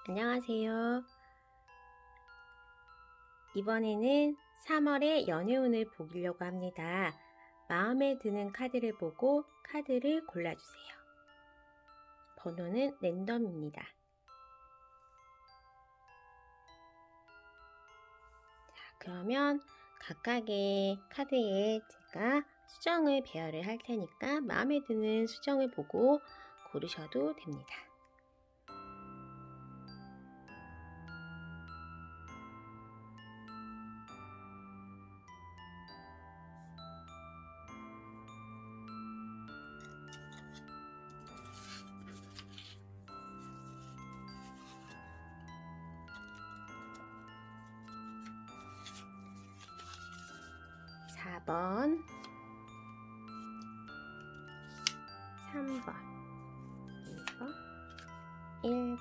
안녕하세요. 이번에는 3월의 연애운을 보려고 합니다. 마음에 드는 카드를 보고 카드를 골라주세요. 번호는 랜덤입니다. 자, 그러면 각각의 카드에 제가 수정을 배열을 할 테니까 마음에 드는 수정을 보고 고르셔도 됩니다. 4번, 3번, 2번, 1번.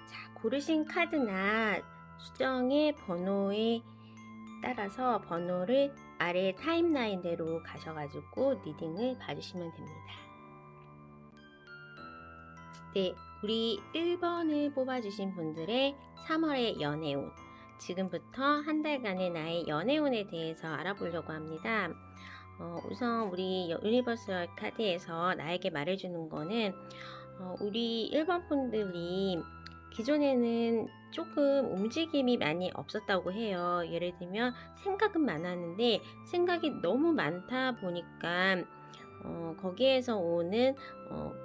자, 고르신 카드나 수정의 번호에 따라서 번호를 아래 타임라인대로 가셔가지고 리딩을 봐주시면 됩니다. 네, 우리 1번을 뽑아주신 분들의 3월의 연애운, 지금부터 한 달간의 나의 연애운에 대해서 알아보려고 합니다. 우선 우리 유니버설 카드에서 나에게 말해주는 거는 우리 1번 분들이 기존에는 조금 움직임이 많이 없었다고 해요. 예를 들면 생각은 많았는데 생각이 너무 많다 보니까 거기에서 오는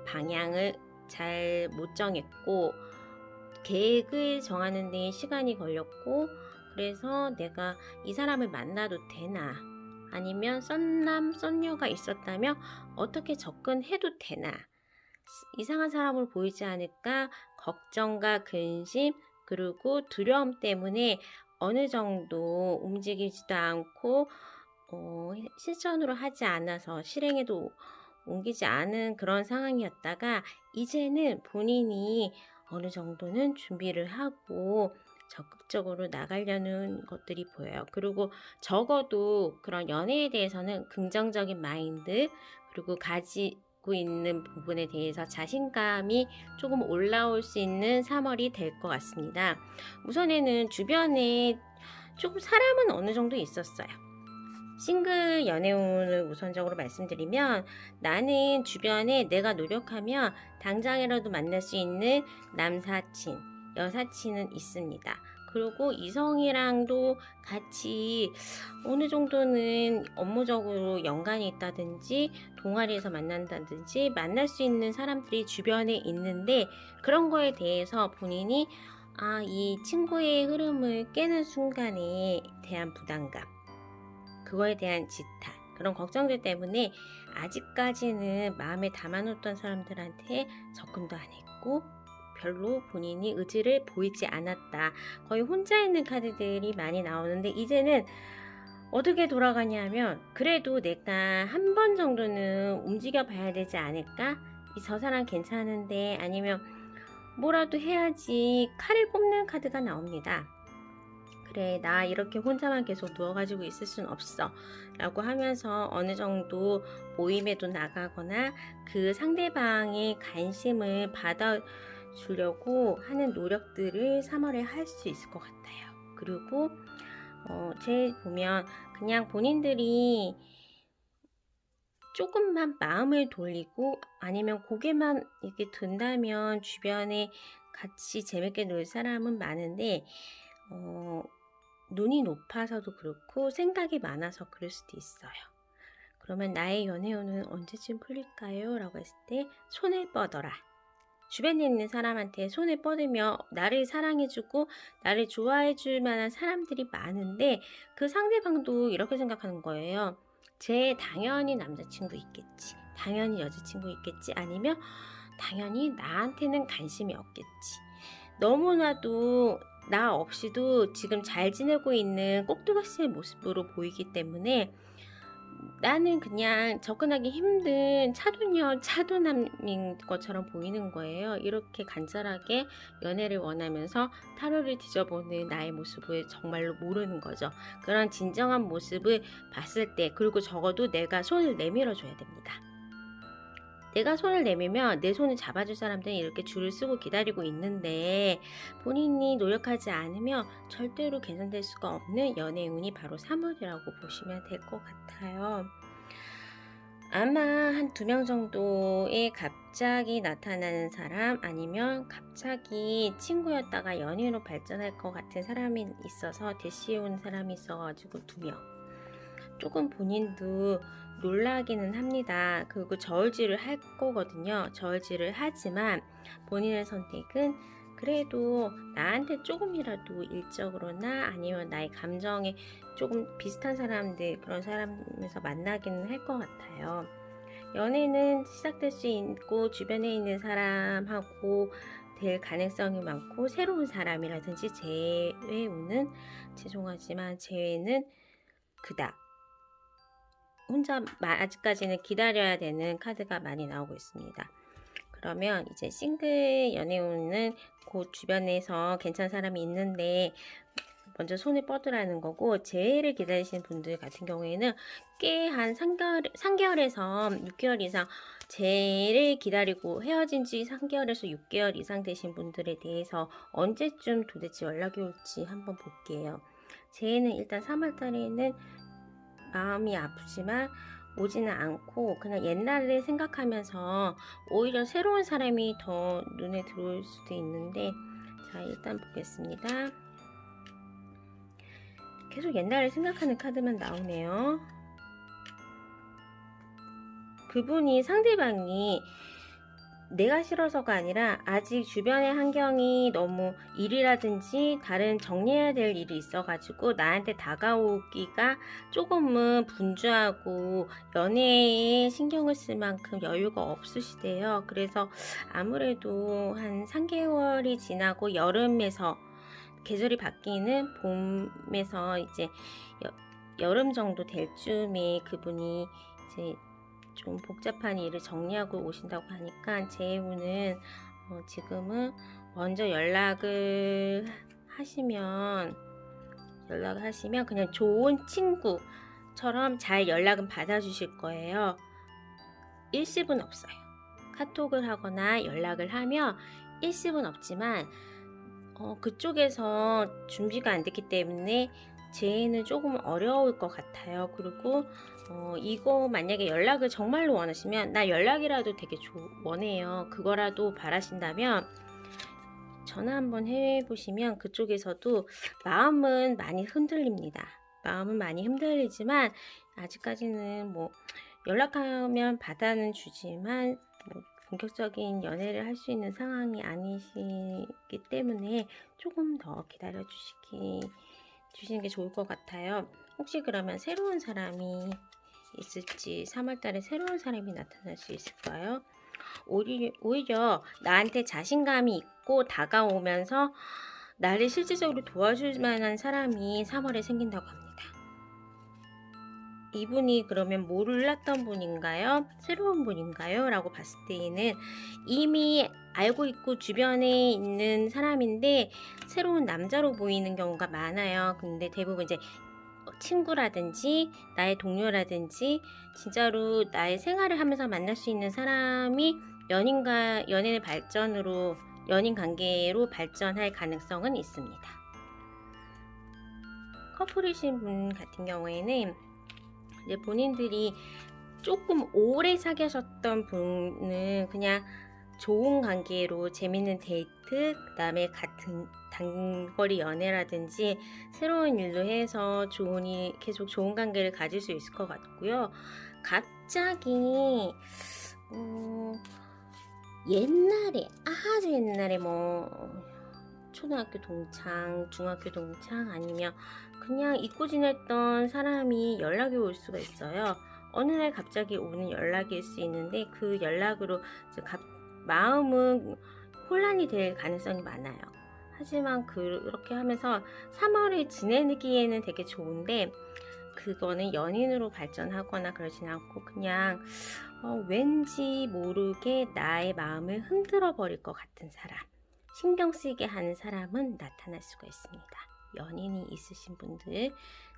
방향을 잘 못 정했고 계획을 정하는 데 시간이 걸렸고, 그래서 내가 이 사람을 만나도 되나, 아니면 썬남 썬녀가 있었다면 어떻게 접근해도 되나, 이상한 사람으로 보이지 않을까 걱정과 근심 그리고 두려움 때문에 어느 정도 움직이지도 않고 실천으로 하지 않아서 실행에도 옮기지 않은 그런 상황이었다가, 이제는 본인이 어느 정도는 준비를 하고 적극적으로 나가려는 것들이 보여요. 그리고 적어도 그런 연애에 대해서는 긍정적인 마인드, 그리고 가지고 있는 부분에 대해서 자신감이 조금 올라올 수 있는 3월이 될 것 같습니다. 우선에는 주변에 조금 사람은 어느 정도 있었어요. 싱글 연애운을 우선적으로 말씀드리면, 나는 주변에 내가 노력하면 당장이라도 만날 수 있는 남사친, 여사친은 있습니다. 그리고 이성이랑도 같이 어느 정도는 업무적으로 연관이 있다든지 동아리에서 만난다든지 만날 수 있는 사람들이 주변에 있는데, 그런 거에 대해서 본인이 이 친구의 흐름을 깨는 순간에 대한 부담감, 그거에 대한 지탄, 그런 걱정들 때문에 아직까지는 마음에 담아놓던 사람들한테 접근도 안 했고 별로 본인이 의지를 보이지 않았다. 거의 혼자 있는 카드들이 많이 나오는데, 이제는 어떻게 돌아가냐면, 그래도 내가 한 번 정도는 움직여 봐야 되지 않을까? 저 사람 괜찮은데, 아니면 뭐라도 해야지, 칼을 뽑는 카드가 나옵니다. 그래, 나 이렇게 혼자만 계속 누워가지고 있을 순 없어 라고 하면서 어느 정도 모임에도 나가거나 그 상대방의 관심을 받아주려고 하는 노력들을 3월에 할 수 있을 것 같아요. 그리고 제 보면 그냥 본인들이 조금만 마음을 돌리고 아니면 고개만 이렇게 든다면 주변에 같이 재밌게 놀 사람은 많은데, 눈이 높아서도 그렇고 생각이 많아서 그럴 수도 있어요. 그러면 나의 연애운은 언제쯤 풀릴까요? 라고 했을 때 손을 뻗어라. 주변에 있는 사람한테 손을 뻗으며 나를 사랑해주고 나를 좋아해줄 만한 사람들이 많은데, 그 상대방도 이렇게 생각하는 거예요. 당연히 남자친구 있겠지, 당연히 여자친구 있겠지, 아니면 당연히 나한테는 관심이 없겠지, 너무나도 나 없이도 지금 잘 지내고 있는 꼭두각시의 모습으로 보이기 때문에 나는 그냥 접근하기 힘든 차도남인 것처럼 보이는 거예요. 이렇게 간절하게 연애를 원하면서 타로를 뒤져보는 나의 모습을 정말로 모르는 거죠. 그런 진정한 모습을 봤을 때, 그리고 적어도 내가 손을 내밀어 줘야 됩니다. 내가 손을 내밀면 내 손을 잡아줄 사람들은 이렇게 줄을 서고 기다리고 있는데 본인이 노력하지 않으면 절대로 개선될 수가 없는 연애의 운이 바로 3월이라고 보시면 될 것 같아요. 아마 한 2명 정도의 갑자기 나타나는 사람, 아니면 갑자기 친구였다가 연인으로 발전할 것 같은 사람이 있어서 대시해 온 사람이 있어가지고 2명. 조금 본인도 놀라기는 합니다. 그리고 저울질을 할 거거든요. 저울질을 하지만 본인의 선택은 그래도 나한테 조금이라도 일적으로나 아니면 나의 감정에 조금 비슷한 사람들, 그런 사람에서 만나기는 할 것 같아요. 연애는 시작될 수 있고 주변에 있는 사람하고 될 가능성이 많고, 새로운 사람이라든지 재회운은, 죄송하지만 재회는 그닥 혼자 아직까지는 기다려야 되는 카드가 많이 나오고 있습니다. 그러면 이제 싱글 연애운은 곧 주변에서 괜찮은 사람이 있는데 먼저 손을 뻗으라는 거고, 재회를 기다리시는 분들 같은 경우에는 꽤 한 3개월에서 6개월 이상 재회를 기다리고 헤어진 지 3개월에서 6개월 이상 되신 분들에 대해서 언제쯤 도대체 연락이 올지 한번 볼게요. 재회는 일단 3월 달에는 마음이 아프지만 오지는 않고 그냥 옛날을 생각하면서 오히려 새로운 사람이 더 눈에 들어올 수도 있는데, 자 일단 보겠습니다. 계속 옛날을 생각하는 카드만 나오네요. 그분이, 상대방이 내가 싫어서가 아니라 아직 주변의 환경이 너무 일이라든지 다른 정리해야 될 일이 있어가지고 나한테 다가오기가 조금은 분주하고 연애에 신경을 쓸 만큼 여유가 없으시대요. 그래서 아무래도 한 3개월이 지나고 여름에서 계절이 바뀌는 봄에서 이제 여름 정도 될 쯤에 그분이 이제 좀 복잡한 일을 정리하고 오신다고 하니까, 재회운은 지금은 먼저 연락을 하시면 그냥 좋은 친구처럼 잘 연락은 받아주실 거예요. 일십은 없어요. 카톡을 하거나 연락을 하면 일십은 없지만 그쪽에서 준비가 안 됐기 때문에 재회는 조금 어려울 것 같아요. 그리고 이거 만약에 연락을 정말로 원하시면, 나 연락이라도 되게 원해요, 그거라도 바라신다면 전화 한번 해보시면 그쪽에서도 마음은 많이 흔들립니다. 마음은 많이 흔들리지만 아직까지는 뭐 연락하면 받아는 주지만 뭐 본격적인 연애를 할 수 있는 상황이 아니시기 때문에 조금 더 기다려 주시는 게 좋을 것 같아요. 혹시 그러면 새로운 사람이 있을지, 3월달에 새로운 사람이 나타날 수 있을까요? 오히려 나한테 자신감이 있고 다가오면서 나를 실질적으로 도와줄 만한 사람이 3월에 생긴다고 합니다. 이분이 그러면 몰랐던 분인가요? 새로운 분인가요? 라고 봤을 때에는 이미 알고 있고 주변에 있는 사람인데 새로운 남자로 보이는 경우가 많아요. 근데 대부분 이제 친구라든지 나의 동료라든지 진짜로 나의 생활을 하면서 만날 수 있는 사람이 연인의 발전으로, 연인 관계로 발전할 가능성은 있습니다. 커플이신 분 같은 경우에는 이제 본인들이 조금 오래 사귀셨던 분은 그냥 좋은 관계로 재밌는 데이트, 그 다음에 같은 단거리 연애라든지 새로운 일도 해서 계속 좋은 관계를 가질 수 있을 것 같고요. 갑자기 옛날에, 아주 옛날에 뭐 초등학교 동창, 중학교 동창, 아니면 그냥 잊고 지냈던 사람이 연락이 올 수가 있어요. 어느 날 갑자기 오는 연락일 수 있는데 그 연락으로 마음은 혼란이 될 가능성이 많아요. 하지만 그렇게 하면서 3월을 지내기에는 되게 좋은데, 그거는 연인으로 발전하거나 그러진 않고 그냥 왠지 모르게 나의 마음을 흔들어 버릴 것 같은 사람, 신경 쓰이게 하는 사람은 나타날 수가 있습니다. 연인이 있으신 분들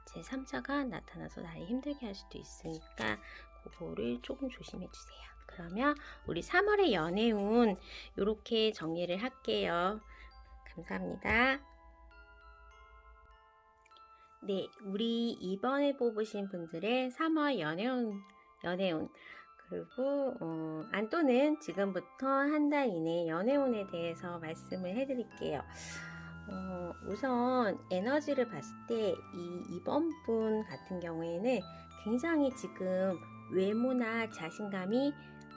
제3자가 나타나서 나를 힘들게 할 수도 있으니까 그거를 조금 조심해 주세요. 그러면 우리 3월의 연애운 이렇게 정리를 할게요. 감사합니다. 네, 우리 이번에 뽑으신 분들의 3월 연애운 그리고 안또는 지금부터 한 달 이내 연애운에 대해서 말씀을 해드릴게요. 우선 에너지를 봤을 때 이번 분 같은 경우에는 굉장히 지금 외모나 자신감이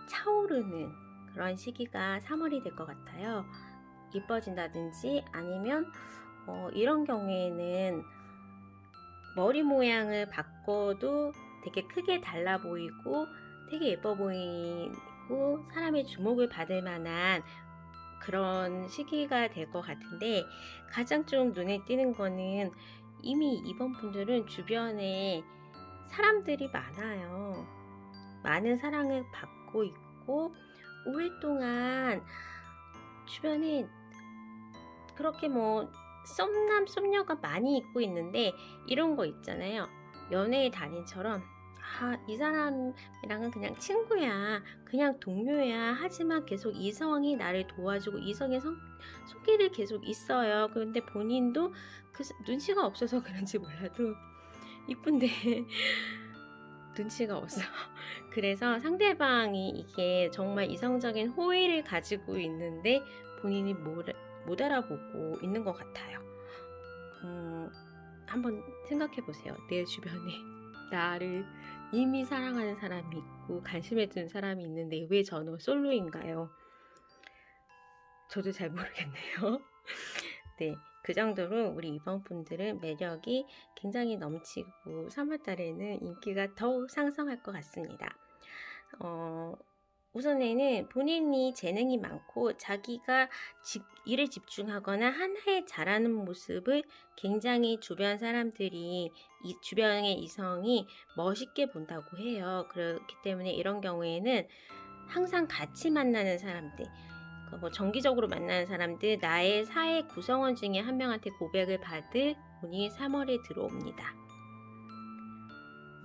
차오르는 그런 시기가 3월이 될 것 같아요. 이뻐진다든지 아니면 이런 경우에는 머리 모양을 바꿔도 되게 크게 달라 보이고 되게 예뻐 보이고 사람의 주목을 받을 만한 그런 시기가 될 것 같은데, 가장 좀 눈에 띄는 거는 이미 이번 분들은 주변에 사람들이 많아요. 많은 사랑을 받고 있고 오랫동안 주변에 그렇게 뭐 썸남 썸녀가 많이 있고 있는데, 이런 거 있잖아요. 연애의 달인처럼 이 사람이랑은 그냥 친구야, 그냥 동료야, 하지만 계속 이성이 나를 도와주고 이성의 손길을 계속 있어요. 그런데 본인도 그 눈치가 없어서 그런지 몰라도 이쁜데 눈치가 없어. 그래서 상대방이 이게 정말 이성적인 호의를 가지고 있는데 본인이 못 알아보고 있는 것 같아요. 한번 생각해 보세요. 내 주변에 나를 이미 사랑하는 사람이 있고 관심에 든 사람이 있는데 왜 저는 솔로인가요? 저도 잘 모르겠네요. 네, 그 정도로 우리 이번 분들은 매력이 굉장히 넘치고 3월달에는 인기가 더욱 상승할 것 같습니다. 우선에는 본인이 재능이 많고 자기가 일에 집중하거나 하나에 잘하는 모습을 굉장히 주변 사람들이, 주변의 이성이 멋있게 본다고 해요. 그렇기 때문에 이런 경우에는 항상 같이 만나는 사람들, 뭐 정기적으로 만나는 사람들, 나의 사회 구성원 중에 한 명한테 고백을 받을 운이 3월에 들어옵니다.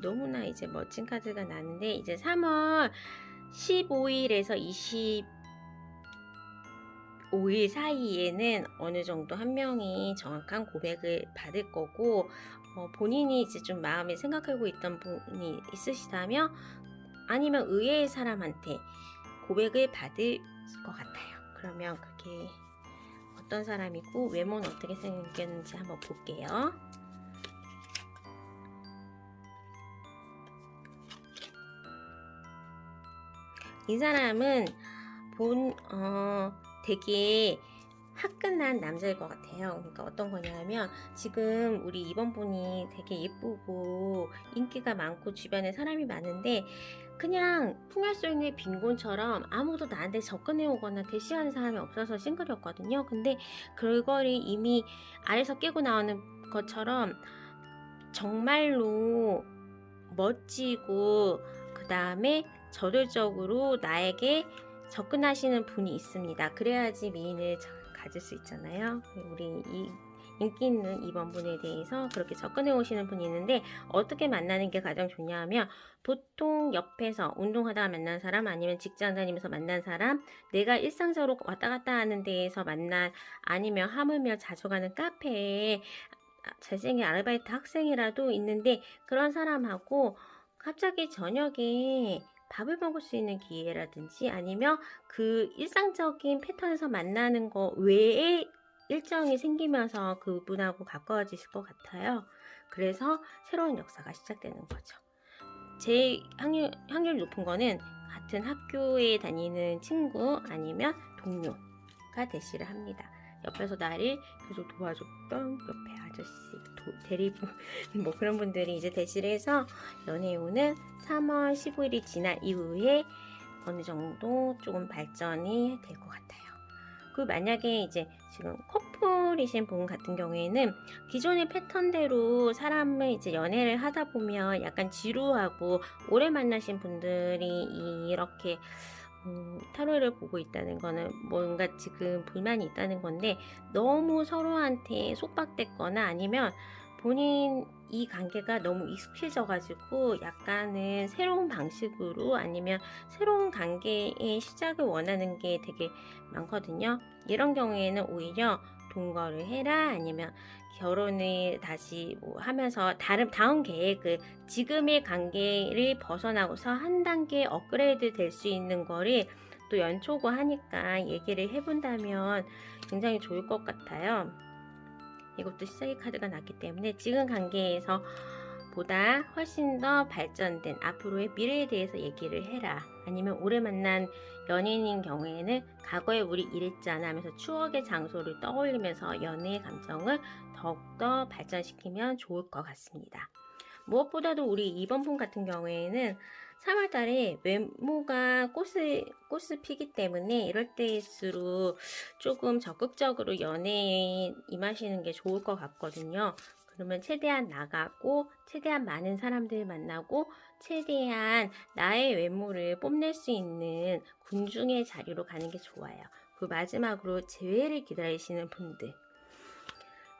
너무나 이제 멋진 카드가 나는데, 이제 3월 15일에서 25일 사이에는 어느 정도 한 명이 정확한 고백을 받을 거고, 본인이 이제 좀 마음에 생각하고 있던 분이 있으시다면 아니면 의외의 사람한테 고백을 받을 것 같아요. 그러면 그게 어떤 사람이고 외모는 어떻게 생겼는지 한번 볼게요. 이 사람은 되게 화끈한 남자일 것 같아요. 그러니까 어떤 거냐면, 지금 우리 이번 분이 되게 예쁘고 인기가 많고 주변에 사람이 많은데 그냥 풍요 속의 빈곤처럼 아무도 나한테 접근해 오거나 대시하는 사람이 없어서 싱글이었거든요. 근데 그거를 이미 알에서 깨고 나오는 것처럼 정말로 멋지고 그 다음에 저돌적으로 나에게 접근하시는 분이 있습니다. 그래야지 미인을 가질 수 있잖아요. 우리 인기 있는 이번 분에 대해서 그렇게 접근해 오시는 분이 있는데, 어떻게 만나는 게 가장 좋냐면, 보통 옆에서 운동하다가 만난 사람, 아니면 직장 다니면서 만난 사람, 내가 일상적으로 왔다 갔다 하는 데에서 만난, 아니면 하물며 자주 가는 카페에 잘생긴 아르바이트 학생이라도 있는데 그런 사람하고 갑자기 저녁에 밥을 먹을 수 있는 기회라든지, 아니면 그 일상적인 패턴에서 만나는 거 외에 일정이 생기면서 그분하고 가까워지실 것 같아요. 그래서 새로운 역사가 시작되는 거죠. 제일 확률 높은 거는 같은 학교에 다니는 친구 아니면 동료가 대시를 합니다. 옆에서 나를 계속 도와줬던 옆에 아저씨, 대리분 뭐 그런 분들이 이제 대시를 해서 연애운은 3월 15일이 지난 이후에 어느 정도 조금 발전이 될 것 같아요. 그 만약에 이제 지금 커플이신 분 같은 경우에는 기존의 패턴대로 사람을 이제 연애를 하다 보면 약간 지루하고, 오래 만나신 분들이 이렇게 타로를 보고 있다는 거는 뭔가 지금 불만이 있다는 건데, 너무 서로한테 속박됐거나 아니면 본인 이 관계가 너무 익숙해져 가지고 약간은 새로운 방식으로 아니면 새로운 관계의 시작을 원하는 게 되게 많거든요. 이런 경우에는 오히려 동거를 해라 아니면 결혼을 다시 뭐 하면서 다음 계획을 지금의 관계를 벗어나고서 한 단계 업그레이드 될 수 있는 거를 또 연초고 하니까 얘기를 해본다면 굉장히 좋을 것 같아요. 이것도 시작의 카드가 났기 때문에 지금 관계에서 보다 훨씬 더 발전된 앞으로의 미래에 대해서 얘기를 해라. 아니면 오래 만난 연인인 경우에는 과거에 우리 이랬잖아 하면서 추억의 장소를 떠올리면서 연애의 감정을 더욱더 발전시키면 좋을 것 같습니다. 무엇보다도 우리 2번 분 같은 경우에는 3월달에 외모가 꽃을 피기 때문에 이럴 때일수록 조금 적극적으로 연애에 임하시는 게 좋을 것 같거든요. 그러면 최대한 나가고 최대한 많은 사람들 만나고 최대한 나의 외모를 뽐낼 수 있는 군중의 자리로 가는 게 좋아요. 그 마지막으로 재회를 기다리시는 분들,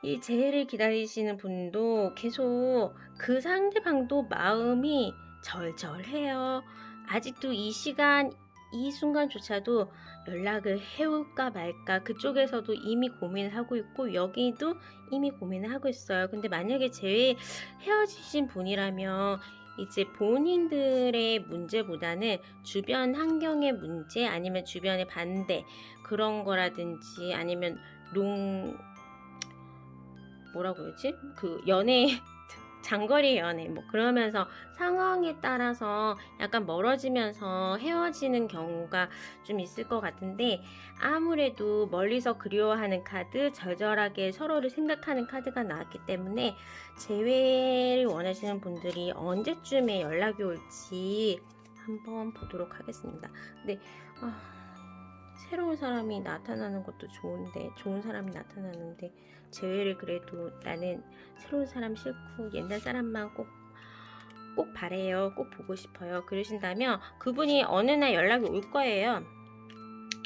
이 재회를 기다리시는 분도 계속 그 상대방도 마음이 절절해요. 아직도 이 시간, 이 순간조차도 연락을 해올까 말까 그쪽에서도 이미 고민을 하고 있고 여기도 이미 고민을 하고 있어요. 근데 만약에 헤어지신 분이라면 이제 본인들의 문제보다는 주변 환경의 문제 아니면 주변의 반대 그런 거라든지 아니면 뭐라고 그러지? 그 연애 장거리 연애 뭐 그러면서 상황에 따라서 약간 멀어지면서 헤어지는 경우가 좀 있을 것 같은데 아무래도 멀리서 그리워하는 카드, 절절하게 서로를 생각하는 카드가 나왔기 때문에 재회를 원하시는 분들이 언제쯤에 연락이 올지 한번 보도록 하겠습니다. 근데 새로운 사람이 나타나는 것도 좋은데 좋은 사람이 나타나는데 재회를 그래도 나는 새로운 사람 싫고 옛날 사람만 꼭 바래요. 꼭 보고 싶어요. 그러신다면 그분이 어느 날 연락이 올 거예요.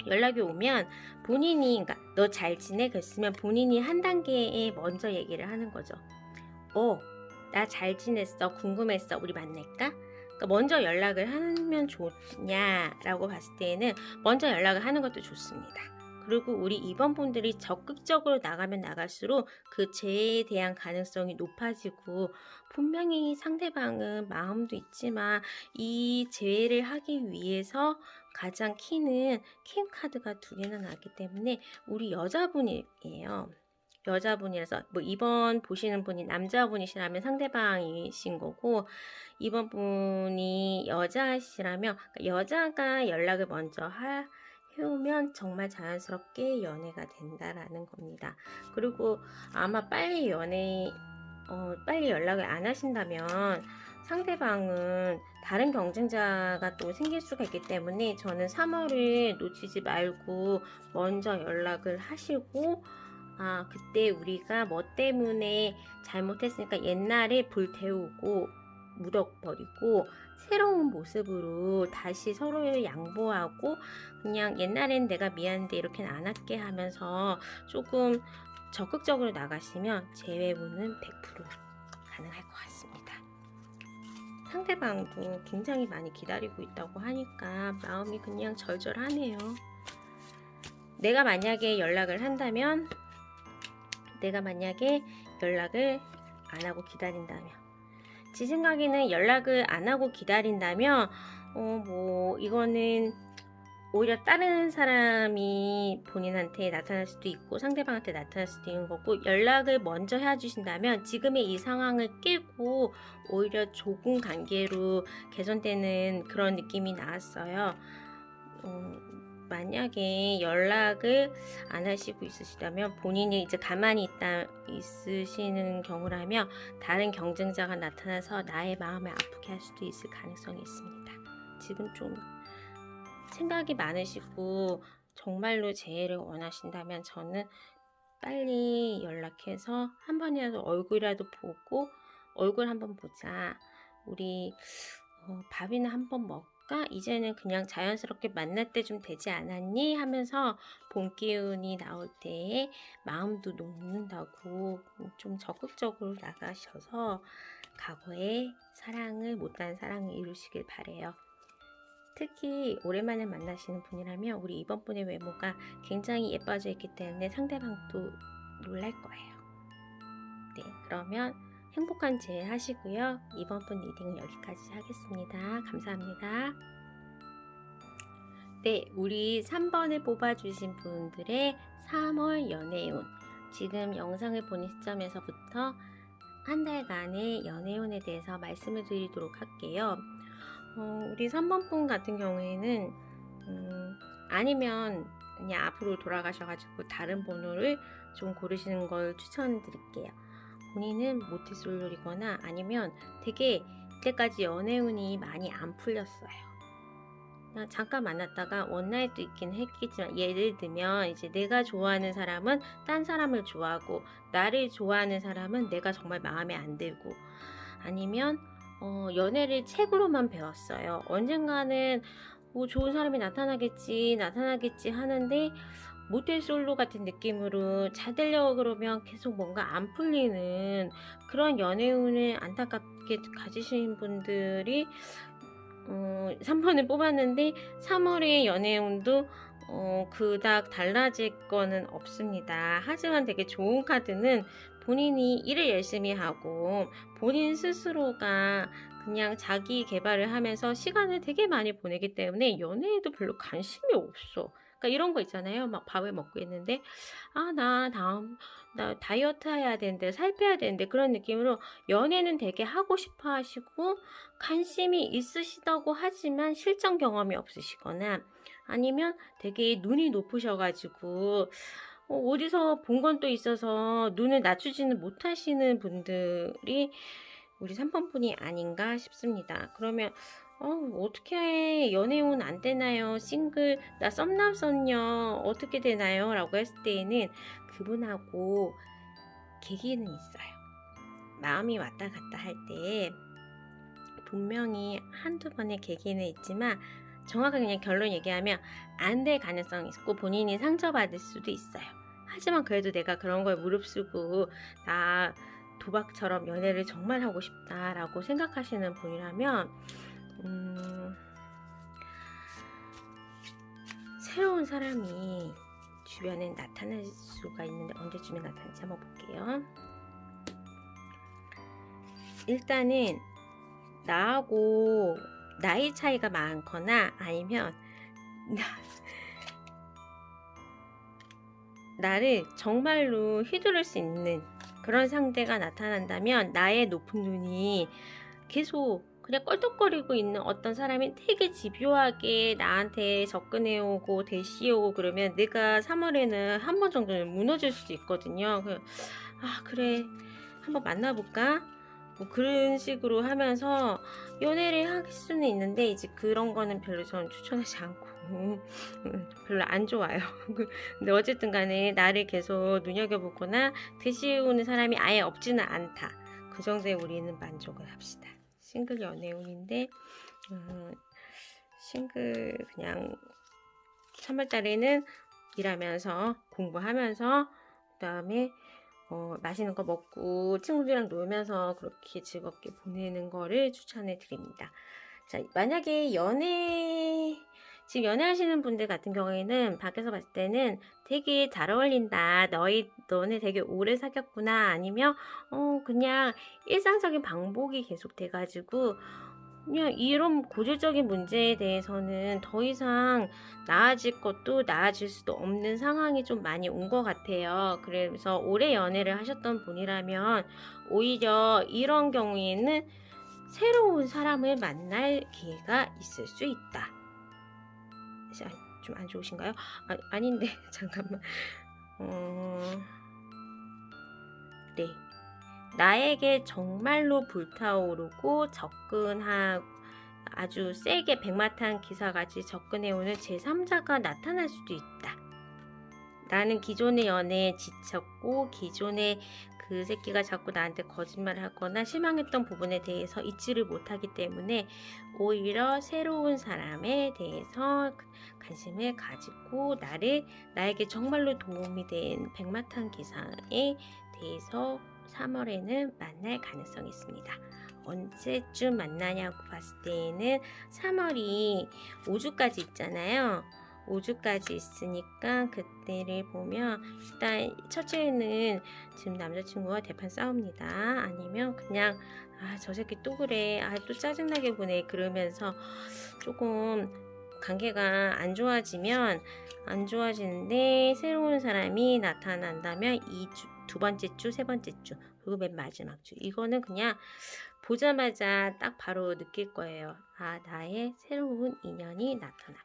연락이 오면 본인이 그러니까 너 잘 지내? 그랬으면 본인이 한 단계에 먼저 얘기를 하는 거죠. 나 잘 지냈어. 궁금했어. 우리 만날까? 그러니까 먼저 연락을 하면 좋냐라고 봤을 때는 먼저 연락을 하는 것도 좋습니다. 그리고 우리 2번 분들이 적극적으로 나가면 나갈수록 그 재해에 대한 가능성이 높아지고 분명히 상대방은 마음도 있지만 이 재해를 하기 위해서 가장 키는 킹 카드가 2개나 나왔기 때문에 우리 여자분이에요. 여자분이라서 뭐 2번 보시는 분이 남자분이시라면 상대방이신 거고 2번 분이 여자시라면 여자가 연락을 먼저 해오면 정말 자연스럽게 연애가 된다라는 겁니다. 그리고 아마 빨리 연락을 안 하신다면 상대방은 다른 경쟁자가 또 생길 수가 있기 때문에 저는 3월을 놓치지 말고 먼저 연락을 하시고 그때 우리가 뭐 때문에 잘못했으니까 옛날에 불태우고 묻어버리고 새로운 모습으로 다시 서로를 양보하고 그냥 옛날엔 내가 미안한데 이렇게는 안 할게 하면서 조금 적극적으로 나가시면 재회분은 100% 가능할 것 같습니다. 상대방도 굉장히 많이 기다리고 있다고 하니까 마음이 그냥 절절하네요. 내가 만약에 연락을 한다면 내가 만약에 연락을 안 하고 기다린다면 제 생각에는 연락을 안 하고 기다린다면 이거는 오히려 다른 사람이 본인한테 나타날 수도 있고 상대방한테 나타날 수도 있는 거고 연락을 먼저 해주신다면 지금의 이 상황을 깨고 오히려 좁은 관계로 개선되는 그런 느낌이 나왔어요. 만약에 연락을 안 하시고 있으시다면 본인이 이제 가만히 있으시는 경우라면 다른 경쟁자가 나타나서 나의 마음을 아프게 할 수도 있을 가능성이 있습니다. 지금 좀 생각이 많으시고 정말로 재해를 원하신다면 저는 빨리 연락해서 한 번이라도 얼굴이라도 보고 얼굴 한번 보자. 우리 밥이나 한번 이제는 그냥 자연스럽게 만날 때 좀 되지 않았니? 하면서 봄 기운이 나올 때에 마음도 녹는다고 좀 적극적으로 나가셔서 과거의 사랑을, 못한 사랑을 이루시길 바래요. 특히 오랜만에 만나시는 분이라면 우리 이번 분의 외모가 굉장히 예뻐져 있기 때문에 상대방도 놀랄 거예요. 네, 그러면 행복한 재회 하시고요. 이번 분 리딩은 여기까지 하겠습니다. 감사합니다. 네, 우리 3번을 뽑아주신 분들의 3월 연애운. 지금 영상을 보는 시점에서부터 한 달간의 연애운에 대해서 말씀을 드리도록 할게요. 우리 3번 분 같은 경우에는 아니면 그냥 앞으로 돌아가셔가지고 다른 번호를 좀 고르시는 걸 추천드릴게요. 본인은 모태솔로이거나 아니면 되게 이때까지 연애운이 많이 안 풀렸어요. 잠깐 만났다가 원나잇도 있긴 했겠지만, 예를 들면 이제 내가 좋아하는 사람은 딴 사람을 좋아하고 나를 좋아하는 사람은 내가 정말 마음에 안 들고, 아니면 연애를 책으로만 배웠어요. 언젠가는 뭐 좋은 사람이 나타나겠지 하는데 모태솔로 같은 느낌으로 잘 되려고 그러면 계속 뭔가 안 풀리는 그런 연애운을 안타깝게 가지신 분들이 3번을 뽑았는데 3월의 연애운도 그닥 달라질 거는 없습니다. 하지만 되게 좋은 카드는 본인이 일을 열심히 하고 본인 스스로가 그냥 자기 개발을 하면서 시간을 되게 많이 보내기 때문에 연애에도 별로 관심이 없어. 그러니까 이런 거 있잖아요. 막 밥을 먹고 있는데 나 다이어트 해야 되는데, 살 빼야 되는데, 그런 느낌으로 연애는 되게 하고 싶어 하시고 관심이 있으시다고 하지만 실전 경험이 없으시거나, 아니면 되게 눈이 높으셔가지고 어디서 본 건 또 있어서 눈을 낮추지는 못하시는 분들이 우리 3번 분이 아닌가 싶습니다. 그러면 어떻게 연애운 안 되나요? 싱글, 나 썸남 썸녀 어떻게 되나요? 라고 했을 때에는 그분하고 계기는 있어요. 마음이 왔다 갔다 할 때 분명히 한두 번의 계기는 있지만 정확하게 그냥 결론 얘기하면 안 될 가능성이 있고 본인이 상처받을 수도 있어요. 하지만 그래도 내가 그런 걸 무릅쓰고 나 도박처럼 연애를 정말 하고 싶다라고 생각하시는 분이라면 새로운 사람이 주변에 나타날 수가 있는데 언제쯤에 나타날지 한번 볼게요. 일단은 나하고 나이 차이가 많거나 아니면 나를 정말로 휘두를 수 있는 그런 상대가 나타난다면 나의 높은 눈이 계속 그냥 껄떡거리고 있는 어떤 사람이 되게 집요하게 나한테 접근해오고 대시오고 그러면 내가 3월에는 한 번 정도는 무너질 수도 있거든요. 그래 한번 만나볼까? 뭐 그런 식으로 하면서 연애를 할 수는 있는데 이제 그런 거는 별로 저는 추천하지 않고 별로 안 좋아요. 근데 어쨌든 간에 나를 계속 눈여겨보거나 대시오는 사람이 아예 없지는 않다. 그 정도에 우리는 만족을 합시다. 싱글 연애운인데 싱글 그냥 3월달에는 일하면서 공부하면서 그 다음에 맛있는 거 먹고 친구들이랑 놀면서 그렇게 즐겁게 보내는 거를 추천해 드립니다. 자, 만약에 지금 연애하시는 분들 같은 경우에는 밖에서 봤을 때는 되게 잘 어울린다. 너네 되게 오래 사귀었구나. 아니면 그냥 일상적인 반복이 계속 돼가지고 그냥 이런 고질적인 문제에 대해서는 더 이상 나아질 것도 나아질 수도 없는 상황이 좀 많이 온 것 같아요. 그래서 오래 연애를 하셨던 분이라면 오히려 이런 경우에는 새로운 사람을 만날 기회가 있을 수 있다. 좀 안 좋으신가요? 아닌데 잠깐만. 네. 나에게 정말로 불타오르고 접근하고 아주 세게 백마탄 기사같이 접근해오는 제3자가 나타날 수도 있다. 나는 기존의 연애에 지쳤고 기존의 그 새끼가 자꾸 나한테 거짓말을 하거나 실망했던 부분에 대해서 잊지를 못하기 때문에 오히려 새로운 사람에 대해서 관심을 가지고 나에게 정말로 도움이 된 백마탄 기사에 대해서 3월에는 만날 가능성이 있습니다. 언제쯤 만나냐고 봤을 때에는 3월이 5주까지 있잖아요. 5주까지 있으니까 그때를 보면 일단 첫째는 지금 남자친구와 대판 싸웁니다. 아니면 그냥 저 새끼 또 그래, 또 짜증나게 보내, 그러면서 조금 관계가 안 좋아지는데 새로운 사람이 나타난다면 두 번째 주, 세 번째 주, 그리고 맨 마지막 주, 이거는 그냥 보자마자 딱 바로 느낄 거예요. 나의 새로운 인연이 나타났구나.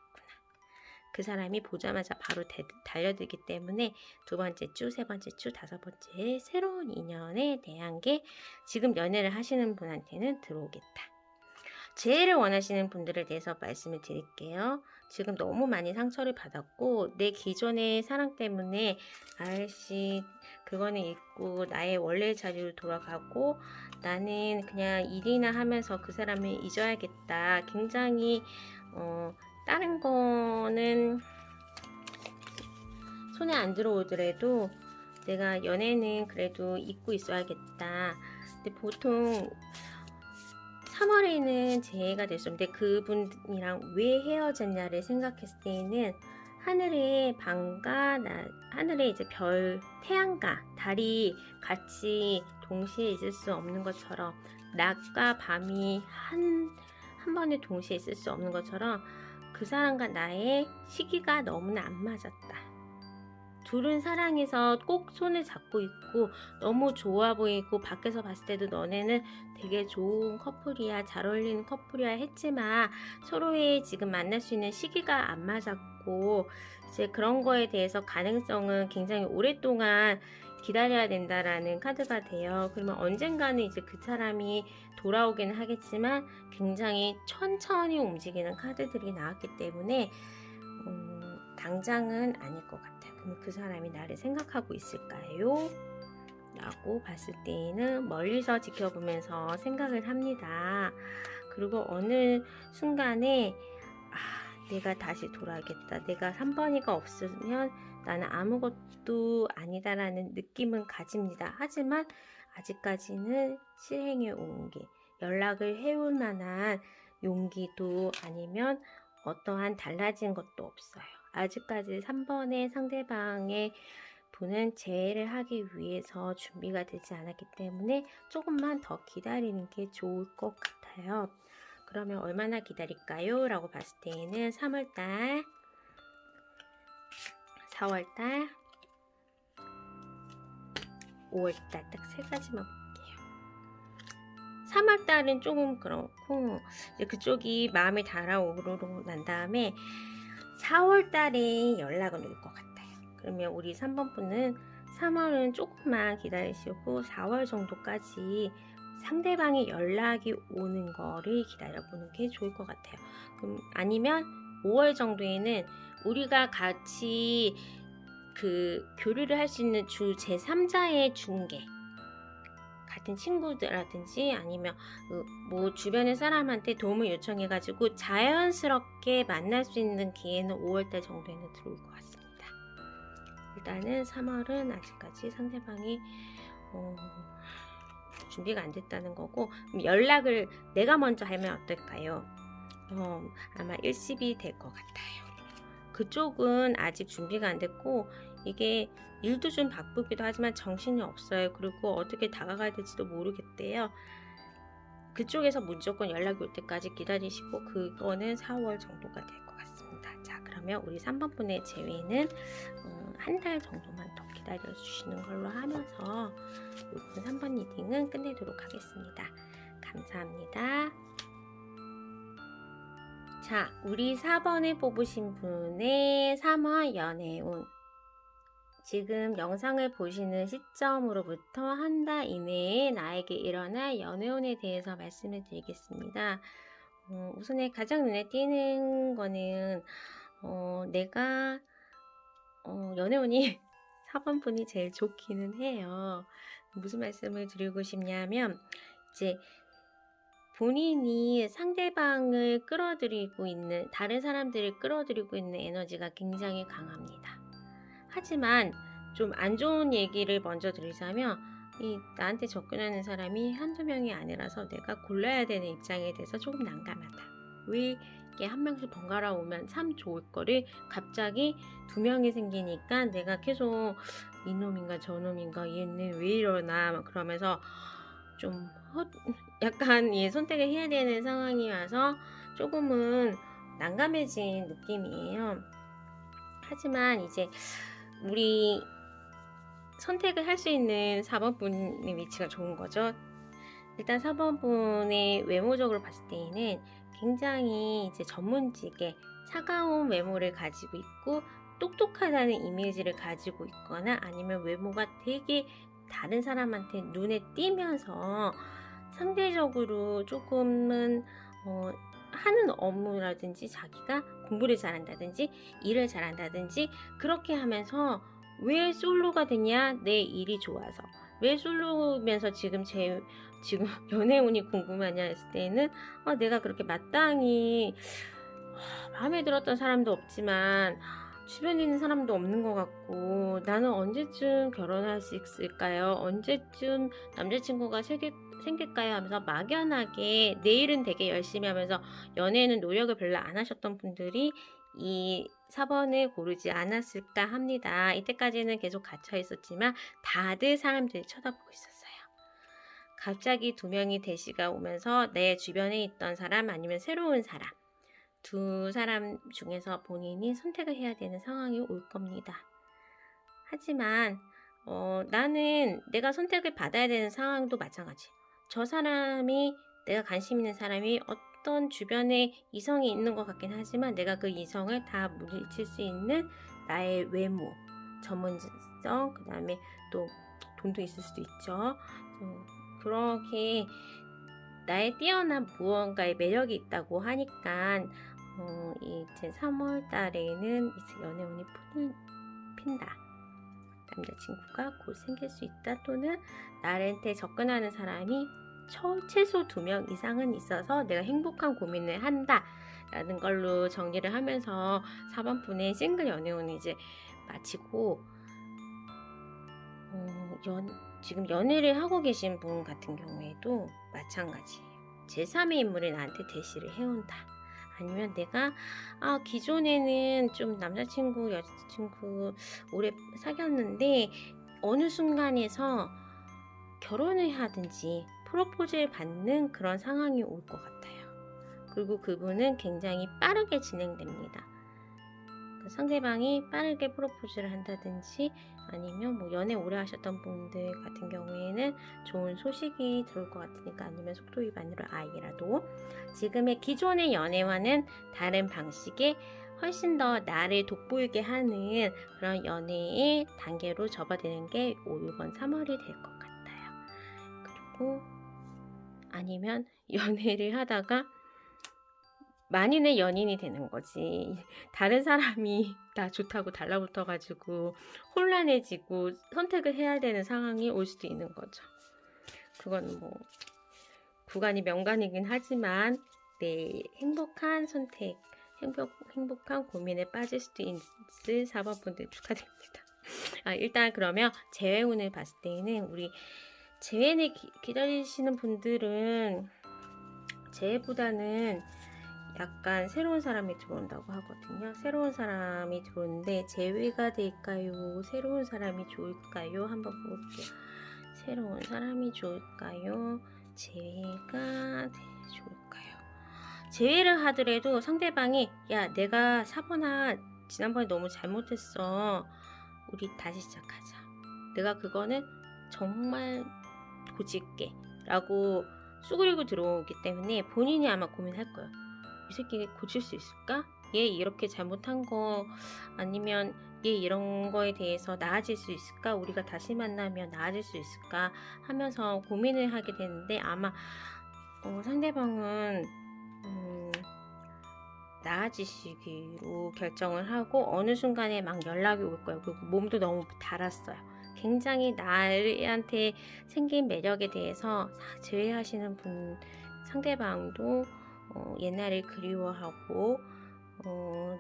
그 사람이 보자마자 바로 달려들기 때문에 두 번째 주, 세 번째 주, 다섯 번째 새로운 인연에 대한 게 지금 연애를 하시는 분한테는 들어오겠다. 재해를 원하시는 분들에 대해서 말씀을 드릴게요. 지금 너무 많이 상처를 받았고 내 기존의 사랑 때문에 그거는 있고 나의 원래 자리로 돌아가고 나는 그냥 일이나 하면서 그 사람을 잊어야겠다. 굉장히 다른 거는 손에 안 들어오더라도 내가 연애는 그래도 잊고 있어야겠다. 근데 보통 3월에는 재해가 될 수 없는데 그분이랑 왜 헤어졌냐를 생각했을 때에는 하늘의 밤과 하늘의 이제 별, 태양과 달이 같이 동시에 있을 수 없는 것처럼, 낮과 밤이 한 번에 동시에 있을 수 없는 것처럼 그 사람과 나의 시기가 너무나 안 맞았다. 둘은 사랑해서 꼭 손을 잡고 있고 너무 좋아 보이고 밖에서 봤을 때도 너네는 되게 좋은 커플이야, 잘 어울리는 커플이야 했지만 서로의 지금 만날 수 있는 시기가 안 맞았고 이제 그런 거에 대해서 가능성은 굉장히 오랫동안 기다려야 된다라는 카드가 돼요. 그러면 언젠가는 이제 그 사람이 돌아오기는 하겠지만 굉장히 천천히 움직이는 카드들이 나왔기 때문에 당장은 아닐 것 같아요. 그럼 그 사람이 나를 생각하고 있을까요? 라고 봤을 때에는 멀리서 지켜보면서 생각을 합니다. 그리고 어느 순간에 내가 다시 돌아야겠다. 내가 3번이가 없으면 나는 아무것도 아니다라는 느낌은 가집니다. 하지만 아직까지는 실행에 온 게 연락을 해올 만한 용기도 아니면 어떠한 달라진 것도 없어요. 아직까지 3번의 상대방의 분은 재해를 하기 위해서 준비가 되지 않았기 때문에 조금만 더 기다리는 게 좋을 것 같아요. 그러면 얼마나 기다릴까요? 라고 봤을 때에는 3월달, 4월달, 5월달 딱 세 가지만 볼게요. 3월달은 조금 그렇고 이제 그쪽이 마음이 달아오르고 난 다음에 4월달에 연락은 올 것 같아요. 그러면 우리 3번 분은 3월은 조금만 기다리시고 4월 정도까지 상대방이 연락이 오는 거를 기다려보는 게 좋을 것 같아요. 그럼 아니면 5월 정도에는 우리가 같이 교류를 할 수 있는 제3자의 중개, 같은 친구들라든지 아니면 뭐 주변의 사람한테 도움을 요청해가지고 자연스럽게 만날 수 있는 기회는 5월달 정도에는 들어올 것 같습니다. 일단은 3월은 아직까지 상대방이 준비가 안 됐다는 거고, 연락을 내가 먼저 하면 어떨까요? 아마 일십이 될 것 같아요. 그쪽은 아직 준비가 안 됐고 이게 일도 좀 바쁘기도 하지만 정신이 없어요. 그리고 어떻게 다가가야 될지도 모르겠대요. 그쪽에서 무조건 연락이 올 때까지 기다리시고 그거는 4월 정도가 될 것 같습니다. 자, 그러면 우리 3번 분의 재회는 한 달 정도만 더 기다려 주시는 걸로 하면서 이번 3번 리딩은 끝내도록 하겠습니다. 감사합니다. 자, 우리 4번을 뽑으신 분의 3월 연애운, 지금 영상을 보시는 시점으로부터 한 달 이내에 나에게 일어날 연애운에 대해서 말씀을 드리겠습니다. 우선 가장 눈에 띄는 거는 내가 연애운이 4번 분이 제일 좋기는 해요. 무슨 말씀을 드리고 싶냐면 이제 본인이 상대방을 끌어들이고 있는, 다른 사람들을 끌어들이고 있는 에너지가 굉장히 강합니다. 하지만 좀 안 좋은 얘기를 먼저 드리자면 나한테 접근하는 사람이 한두 명이 아니라서 내가 골라야 되는 입장에 대해서 조금 난감하다. 왜 이렇게 한 명씩 번갈아 오면 참 좋을 거를 갑자기 2명이 생기니까 내가 계속 이놈인가 저놈인가 얘는 왜 이러나 막 그러면서 좀 약간 선택을 해야 되는 상황이 와서 조금은 난감해진 느낌이에요. 하지만 이제 우리 선택을 할 수 있는 4번 분의 위치가 좋은 거죠. 일단 4번 분의 외모적으로 봤을 때에는 굉장히 이제 전문직에 차가운 외모를 가지고 있고 똑똑하다는 이미지를 가지고 있거나 아니면 외모가 되게 다른 사람한테 눈에 띄면서 상대적으로 조금은 하는 업무라든지 자기가 공부를 잘한다든지 일을 잘한다든지 그렇게 하면서 왜 솔로가 되냐? 내 일이 좋아서. 왜 솔로면서 지금 연애운이 궁금하냐 했을 때는 내가 그렇게 마땅히 마음에 들었던 사람도 없지만 주변에 있는 사람도 없는 것 같고 나는 언제쯤 결혼할 수 있을까요? 언제쯤 남자친구가 생길까요? 하면서 막연하게 내일은 되게 열심히 하면서 연애에는 노력을 별로 안 하셨던 분들이 이 4번을 고르지 않았을까 합니다. 이때까지는 계속 갇혀 있었지만 다들 사람들이 쳐다보고 있었어요. 갑자기 2명이 대시가 오면서 내 주변에 있던 사람 아니면 새로운 사람 2사람 중에서 본인이 선택을 해야 되는 상황이 올 겁니다. 하지만 나는 내가 선택을 받아야 되는 상황도 마찬가지. 저 사람이 내가 관심 있는 사람이 어떤 주변에 이성이 있는 것 같긴 하지만 내가 그 이성을 다 물리칠 수 있는 나의 외모, 전문성, 그 다음에 또 돈도 있을 수도 있죠. 그렇게 나의 뛰어난 무언가의 매력이 있다고 하니까 이제 3월 달에는 이제 연애운이 핀다. 남자친구가 곧 생길 수 있다. 또는 나한테 접근하는 사람이 최소 2명 이상은 있어서 내가 행복한 고민을 한다 라는 걸로 정리를 하면서 4번 분의 싱글 연애운을 이제 마치고 지금 연애를 하고 계신 분 같은 경우에도 마찬가지예요. 제3의 인물이 나한테 대시를 해온다. 아니면 내가 기존에는 좀 남자친구, 여자친구 오래 사귀었는데 어느 순간에서 결혼을 하든지 프로포즈를 받는 그런 상황이 올 것 같아요. 그리고 그분은 굉장히 빠르게 진행됩니다. 상대방이 빠르게 프로포즈를 한다든지 아니면 뭐 연애 오래 하셨던 분들 같은 경우에는 좋은 소식이 들어올 것 같으니까 아니면 속도 위반으로 아이라도 지금의 기존의 연애와는 다른 방식의 훨씬 더 나를 돋보이게 하는 그런 연애의 단계로 접어드는 게 5번 3월이 될 것 같아요. 그리고 아니면 연애를 하다가 만인의 연인이 되는 거지. 다른 사람이 나 좋다고 달라붙어가지고 혼란해지고 선택을 해야 되는 상황이 올 수도 있는 거죠. 그건 뭐 구간이 명간이긴 하지만 내 행복한 선택, 행복한 고민에 빠질 수도 있을 4번 분들 축하드립니다. 일단 그러면 재회운을 봤을 때는 우리 재회를 기다리시는 분들은 재회보다는 약간 새로운 사람이 들어온다고 하거든요. 새로운 사람이 들어오는데 재회가 될까요? 새로운 사람이 좋을까요? 한번 볼게요. 새로운 사람이 좋을까요? 재회가 좋을까요? 재회를 하더라도 상대방이 야 내가 4번아 지난번에 너무 잘못했어. 우리 다시 시작하자. 내가 그거는 정말 고칠게 라고 쑥그리고 들어오기 때문에 본인이 아마 고민할 거예요. 이 새끼 고칠 수 있을까? 얘 이렇게 잘못한 거 아니면 얘 이런 거에 대해서 나아질 수 있을까? 우리가 다시 만나면 나아질 수 있을까? 하면서 고민을 하게 되는데 아마 상대방은 나아지시기로 결정을 하고 어느 순간에 막 연락이 올 거예요. 그리고 몸도 너무 달았어요. 굉장히 나한테 생긴 매력에 대해서 제외하시는 분 상대방도 옛날을 그리워하고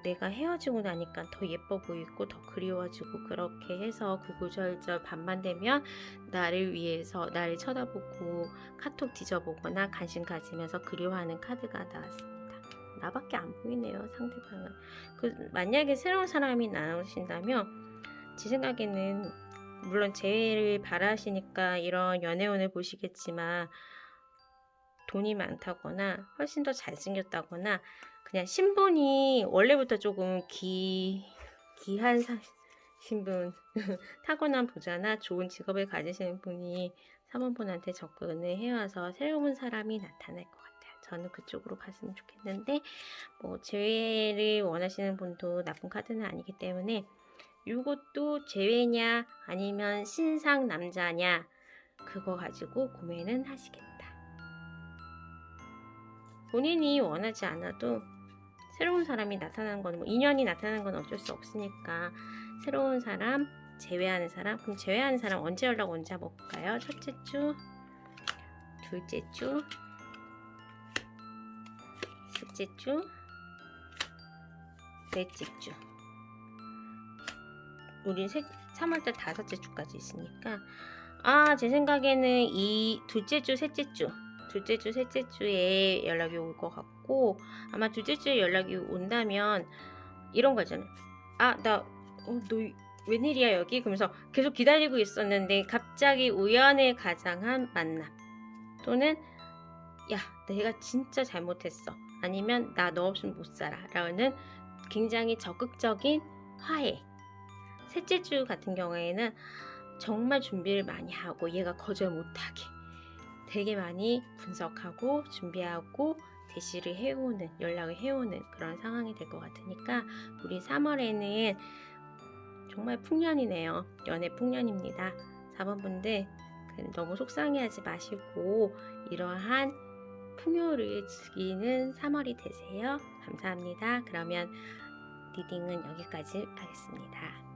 내가 헤어지고 나니까 더 예뻐 보이고 더 그리워지고 그렇게 해서 구구절절 밤만 되면 나를 위해서 나를 쳐다보고 카톡 뒤져보거나 관심 가지면서 그리워하는 카드가 나왔습니다. 나밖에 안 보이네요, 상대방은. 만약에 새로운 사람이 나오신다면 제 생각에는 물론 재회를 바라시니까 이런 연애운을 보시겠지만 돈이 많다거나 훨씬 더 잘생겼다거나 그냥 신분이 원래부터 조금 귀한 신분 타고난 부자나 좋은 직업을 가지시는 분이 사모분한테 접근을 해와서 새로운 사람이 나타날 것 같아요. 저는 그쪽으로 갔으면 좋겠는데 재회를 원하시는 분도 나쁜 카드는 아니기 때문에 이것도 재회냐 아니면 신상 남자냐 그거 가지고 고민은 하시겠다. 본인이 원하지 않아도 새로운 사람이 나타나는 건 인연이 나타나는 건 어쩔 수 없으니까 새로운 사람, 제외하는 사람. 그럼 제외하는 사람 언제 연락 온지 한번 볼까요? 첫째 주, 둘째 주, 셋째 주, 넷째 주. 우린 3월달 5째 주까지 있으니까 제 생각에는 이 둘째 주, 셋째 주 둘째 주, 셋째 주에 연락이 올 것 같고 아마 둘째 주에 연락이 온다면 이런 거잖아요. 너 웬일이야 여기? 그러면서 계속 기다리고 있었는데 갑자기 우연을 가장한 만남 또는 야 내가 진짜 잘못했어 아니면 나 너 없으면 못 살아 라는 굉장히 적극적인 화해. 셋째 주 같은 경우에는 정말 준비를 많이 하고 얘가 거절 못하게 되게 많이 분석하고 준비하고 대시를 해오는 연락을 해오는 그런 상황이 될 것 같으니까 우리 3월에는 정말 풍년이네요. 연애 풍년입니다. 4번분들 너무 속상해하지 마시고 이러한 풍요를 즐기는 3월이 되세요. 감사합니다. 그러면 리딩은 여기까지 하겠습니다.